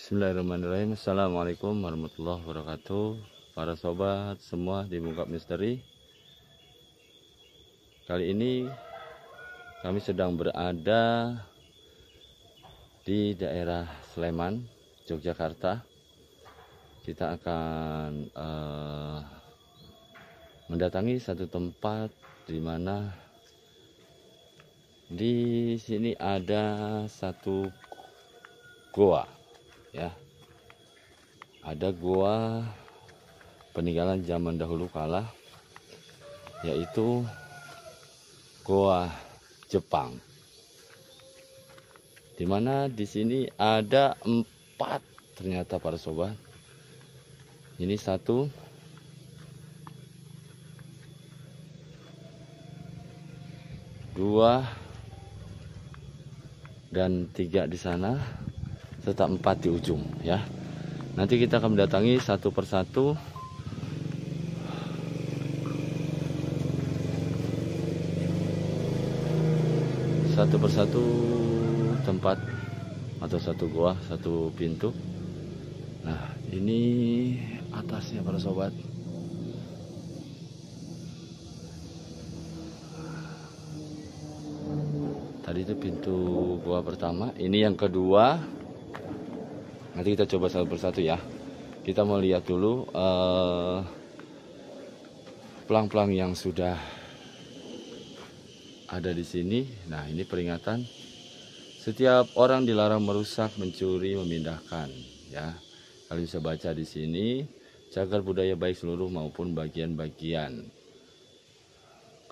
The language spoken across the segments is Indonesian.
Bismillahirrahmanirrahim. Assalamualaikum warahmatullahi wabarakatuh. Para sobat semua di Mungkap Misteri. Kali ini kami sedang berada di daerah Sleman, Yogyakarta. Kita akan mendatangi satu tempat di mana di sini ada satu goa, ya. Ada goa peninggalan zaman dahulu kala, yaitu goa Jepang. Dimana di sini ada 4 ternyata para sobat. Ini 1, 2 dan 3 di sana, serta 4 di ujung, ya. Nanti kita akan mendatangi satu persatu. Satu persatu tempat atau satu goa, satu pintu. Nah, ini atasnya para sobat. Tadi itu pintu goa pertama, ini yang kedua. Nanti kita coba satu persatu ya. Kita mau lihat dulu pelang-pelang yang sudah ada di sini. Nah, ini peringatan setiap orang dilarang merusak, mencuri, memindahkan, ya. Kalian bisa baca di sini, cagar budaya baik seluruh maupun bagian-bagian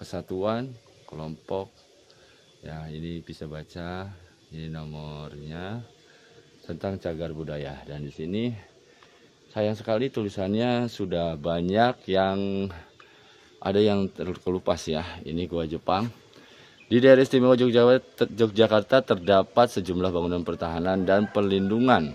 kesatuan, kelompok. Ya, ini bisa baca, ini nomornya tentang cagar budaya. Dan di sini sayang sekali tulisannya sudah banyak yang ada yang terkelupas, ya. Ini goa Jepang. Di daerah istimewa Yogyakarta terdapat sejumlah bangunan pertahanan dan perlindungan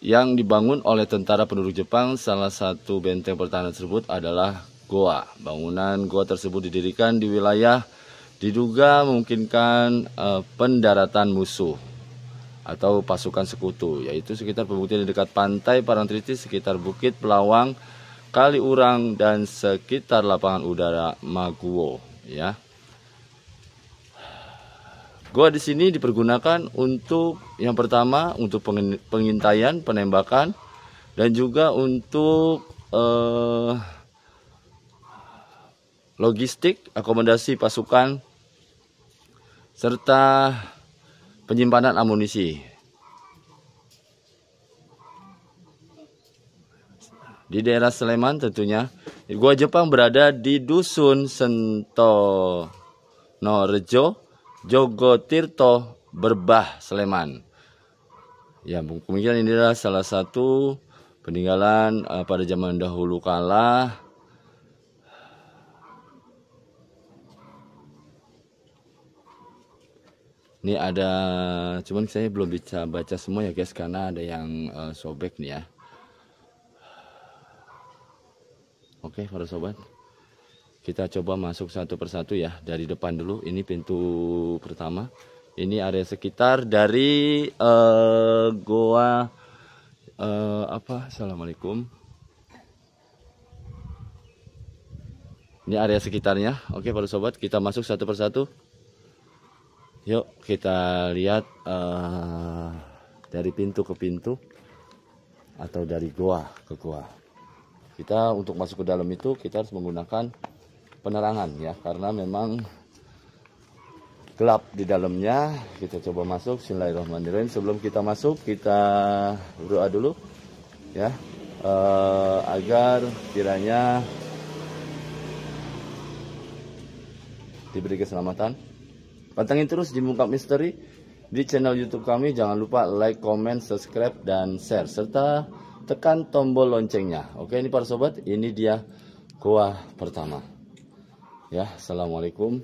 yang dibangun oleh tentara penduduk Jepang. Salah satu benteng pertahanan tersebut adalah goa. Bangunan goa tersebut didirikan di wilayah diduga memungkinkan pendaratan musuh atau pasukan sekutu, yaitu sekitar pembuktian di dekat pantai Parangtritis, sekitar Bukit Pelawang, Kaliurang, dan sekitar lapangan udara Maguwo, ya. Goa di sini dipergunakan untuk yang pertama untuk pengintaian, penembakan, dan juga untuk logistik, akomodasi pasukan, serta penyimpanan amunisi. Di daerah Sleman tentunya. Goa Jepang berada di Dusun Sentonorejo, Jogotirto, Berbah, Sleman. Ya, kemungkinan ini adalah salah satu peninggalan pada zaman dahulu kala. Ini ada, cuman saya belum bisa baca semua ya guys, karena ada yang sobek nih ya. Oke para sobat, kita coba masuk satu persatu ya. Dari depan dulu, ini pintu pertama. Ini area sekitar dari goa Assalamualaikum. Ini area sekitarnya. Oke para sobat, kita masuk satu persatu. Yuk kita lihat dari pintu ke pintu atau dari goa ke goa. Kita untuk masuk ke dalam itu kita harus menggunakan penerangan ya, karena memang gelap di dalamnya. Kita coba masuk. Bismillahirrahmanirrahim. Sebelum kita masuk kita berdoa dulu ya, agar kiranya diberi keselamatan. Pantengin terus di Mungkap Misteri di channel YouTube kami. Jangan lupa like, comment, subscribe, dan share, serta tekan tombol loncengnya. Oke, ini para sobat, ini dia goa pertama. Ya, assalamualaikum.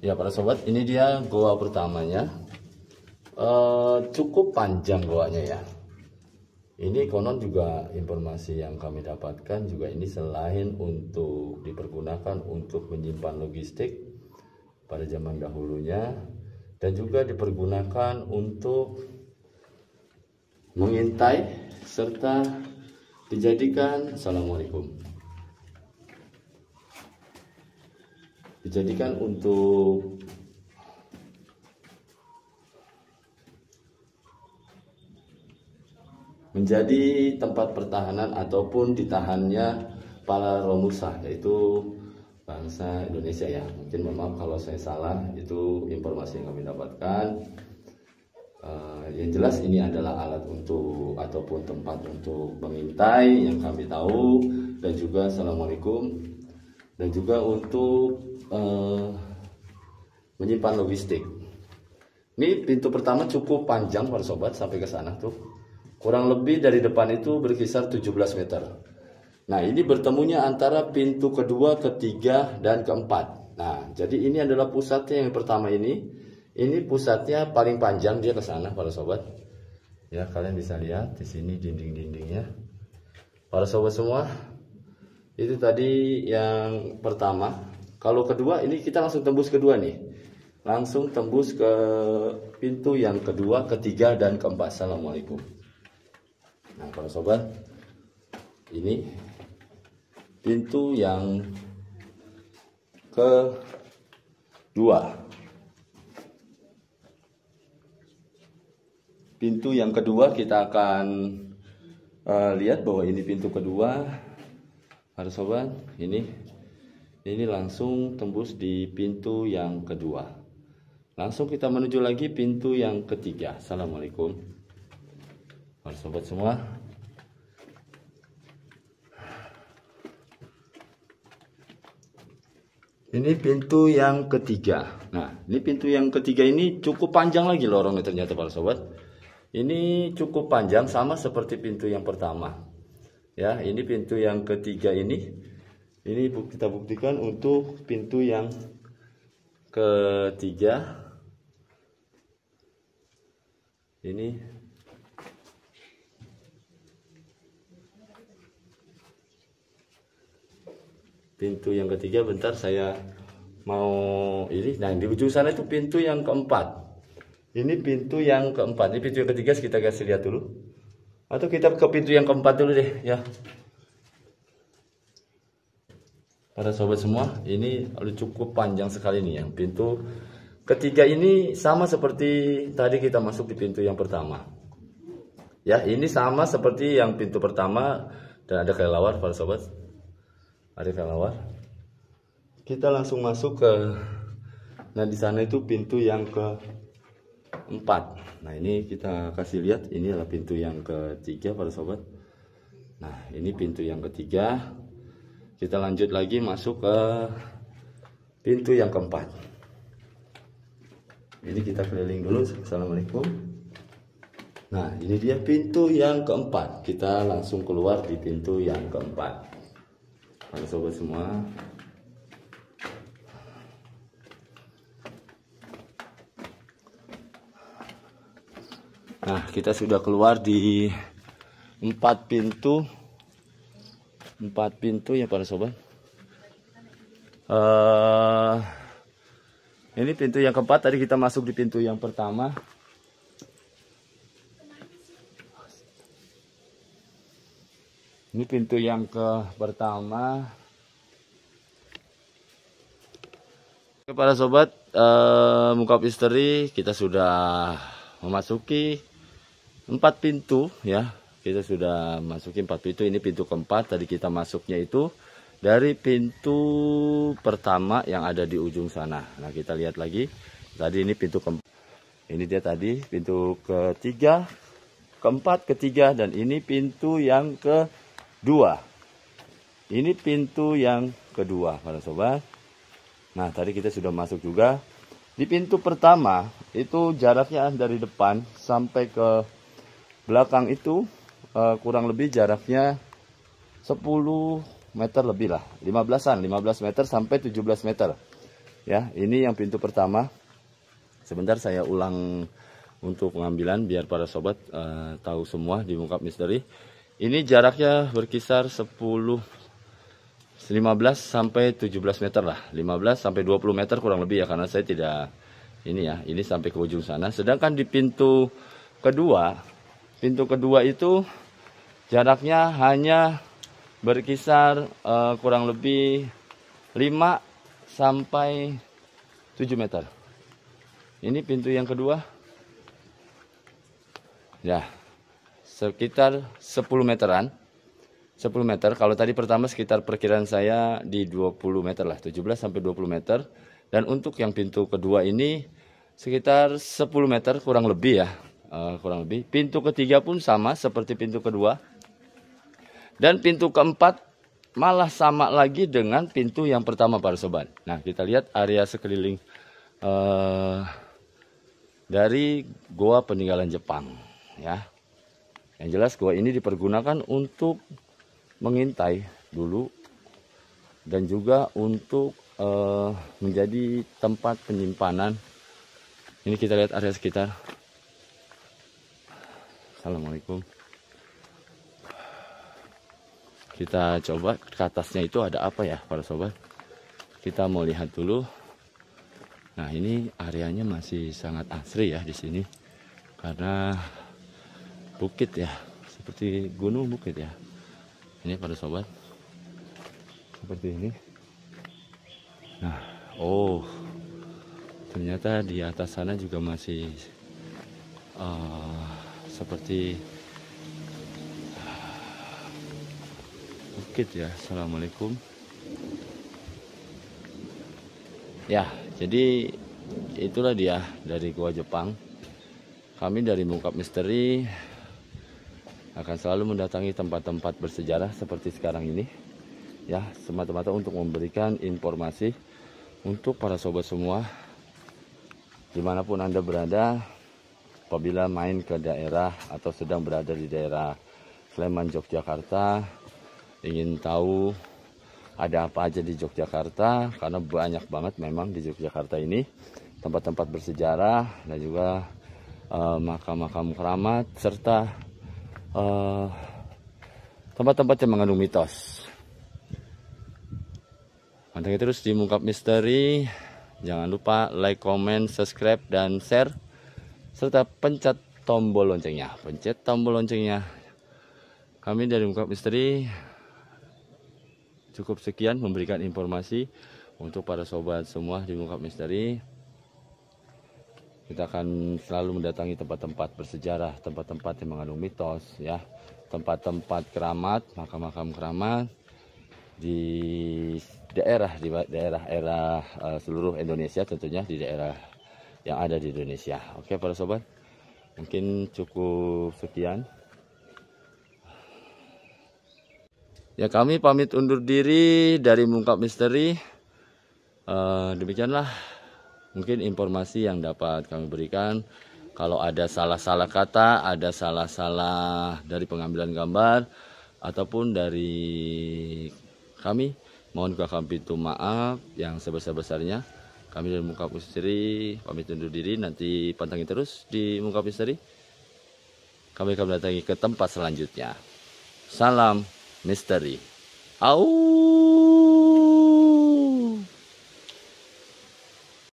Ya para sobat, ini dia goa pertamanya. Cukup panjang goanya ya. Ini konon juga informasi yang kami dapatkan juga ini selain untuk dipergunakan untuk menyimpan logistik pada zaman dahulunya, dan juga dipergunakan untuk mengintai serta dijadikan dijadikan untuk menjadi tempat pertahanan ataupun ditahannya para Romusa, yaitu bangsa Indonesia ya. Mungkin mohon maaf kalau saya salah, itu informasi yang kami dapatkan. Yang jelas ini adalah alat untuk ataupun tempat untuk mengintai yang kami tahu, dan juga assalamualaikum, dan juga untuk menyimpan logistik. Ini pintu pertama cukup panjang para sobat, sampai ke sana tuh. Kurang lebih dari depan itu berkisar 17 meter. Nah, ini bertemunya antara pintu kedua, ketiga, dan keempat. Nah, jadi ini adalah pusatnya yang pertama ini. Ini pusatnya paling panjang, dia ke sana para sobat. Ya, kalian bisa lihat di sini dinding-dindingnya. Para sobat semua, itu tadi yang pertama. Kalau kedua, ini kita langsung tembus kedua nih. Langsung tembus ke pintu yang kedua, ketiga, dan keempat. Assalamualaikum. Nah, para sobat, ini pintu yang kedua. Pintu yang kedua kita akan lihat bahwa ini pintu kedua. Para sobat, ini langsung tembus di pintu yang kedua. Langsung kita menuju lagi pintu yang ketiga. Assalamualaikum. Para sobat semua. Ini pintu yang ketiga. Nah, ini pintu yang ketiga ini cukup panjang lagi lorongnya ternyata para sobat. Ini cukup panjang sama seperti pintu yang pertama. Ya, ini pintu yang ketiga ini kita buktikan untuk pintu yang ketiga. Ini pintu yang ketiga, bentar saya mau ini. Nah, di ujung sana itu pintu yang keempat. Ini pintu yang keempat. Ini pintu yang ketiga, kita kasih lihat dulu. Atau kita ke pintu yang keempat dulu deh ya. Para sobat semua, ini cukup panjang sekali nih yang pintu ketiga ini, sama seperti tadi kita masuk di pintu yang pertama. Ya, ini sama seperti yang pintu pertama, dan ada kelelawar para sobat. Ada kelelawar. Kita langsung masuk ke, nah di sana itu pintu yang keempat. Nah, ini kita kasih lihat, ini adalah pintu yang ketiga para sobat. Nah, ini pintu yang ketiga. Kita lanjut lagi masuk ke pintu yang keempat. Ini kita keliling dulu. Assalamualaikum. Nah, ini dia pintu yang keempat. Kita langsung keluar di pintu yang keempat. Para sobat semua. Nah, kita sudah keluar di 4 pintu ya para sobat. Ini pintu yang keempat. Tadi kita masuk di pintu yang pertama. Ini pintu yang pertama. Oke para sobat, Mukab Misteri, kita sudah memasuki 4 pintu ya. Kita sudah masukin 4 pintu. Ini pintu keempat. Tadi kita masuknya itu dari pintu pertama yang ada di ujung sana. Nah, kita lihat lagi. Tadi ini pintu keempat. Ini dia tadi pintu ketiga, keempat, ketiga, dan ini pintu yang kedua. Ini pintu yang kedua para sobat. Nah, tadi kita sudah masuk juga. Di pintu pertama itu jaraknya dari depan sampai ke belakang itu kurang lebih jaraknya 10 meter lebih lah, 15 meter sampai 17 meter. Ya, ini yang pintu pertama. Sebentar saya ulang untuk pengambilan biar para sobat tahu semua di Mengungkap Misteri. Ini jaraknya berkisar 15 sampai 17 meter lah, 15 sampai 20 meter kurang lebih ya, karena saya tidak ini ya, ini sampai ke ujung sana. Sedangkan di pintu kedua itu jaraknya hanya berkisar kurang lebih 5 sampai 7 meter. Ini pintu yang kedua. Ya, sekitar 10 meteran. 10 meter. Kalau tadi pertama sekitar perkiraan saya di 20 meter lah, 17 sampai 20 meter. Dan untuk yang pintu kedua ini sekitar 10 meter kurang lebih ya. Kurang lebih. Pintu ketiga pun sama seperti pintu kedua. Dan pintu keempat malah sama lagi dengan pintu yang pertama para sobat. Nah, kita lihat area sekeliling dari Goa Peninggalan Jepang ya. Yang jelas goa ini dipergunakan untuk mengintai dulu dan juga untuk menjadi tempat penyimpanan. Ini kita lihat area sekitar. Assalamualaikum. Kita coba ke atasnya itu ada apa ya para sobat. Kita mau lihat dulu. Nah, ini areanya masih sangat asri ya di sini. Karena bukit ya, seperti gunung bukit ya. Ini para sobat. Seperti ini. Nah, oh. Ternyata di atas sana juga masih seperti bukit ya. Assalamualaikum. Ya, jadi itulah dia dari Goa Jepang. Kami dari Mengungkap Misteri akan selalu mendatangi tempat-tempat bersejarah seperti sekarang ini. Ya, semata-mata untuk memberikan informasi untuk para sobat semua. Dimanapun Anda berada, apabila main ke daerah atau sedang berada di daerah Sleman, Yogyakarta, ingin tahu ada apa aja di Yogyakarta, karena banyak banget memang di Yogyakarta ini tempat-tempat bersejarah dan juga makam-makam keramat serta tempat-tempat yang mengandung mitos. Pantengin terus di Mengungkap Misteri. Jangan lupa like, comment, subscribe, dan share serta pencet tombol loncengnya. Pencet tombol loncengnya. Kami dari Mengungkap Misteri cukup sekian memberikan informasi untuk para sobat semua di Mengungkap Misteri. Kita akan selalu mendatangi tempat-tempat bersejarah, tempat-tempat yang mengandung mitos ya, tempat-tempat keramat, makam-makam keramat di daerah seluruh Indonesia, tentunya di daerah yang ada di Indonesia. Oke para sobat, mungkin cukup sekian. Ya, kami pamit undur diri dari Mengungkap Misteri. Demikianlah mungkin informasi yang dapat kami berikan. Kalau ada salah-salah kata, ada salah-salah dari pengambilan gambar ataupun dari kami, mohon kami pintu maaf yang sebesar-besarnya. Kami dari Mengungkap Misteri pamit undur diri. Nanti pantengin terus di Mengungkap Misteri. Kami akan datangi ke tempat selanjutnya. Salam misteri. Au.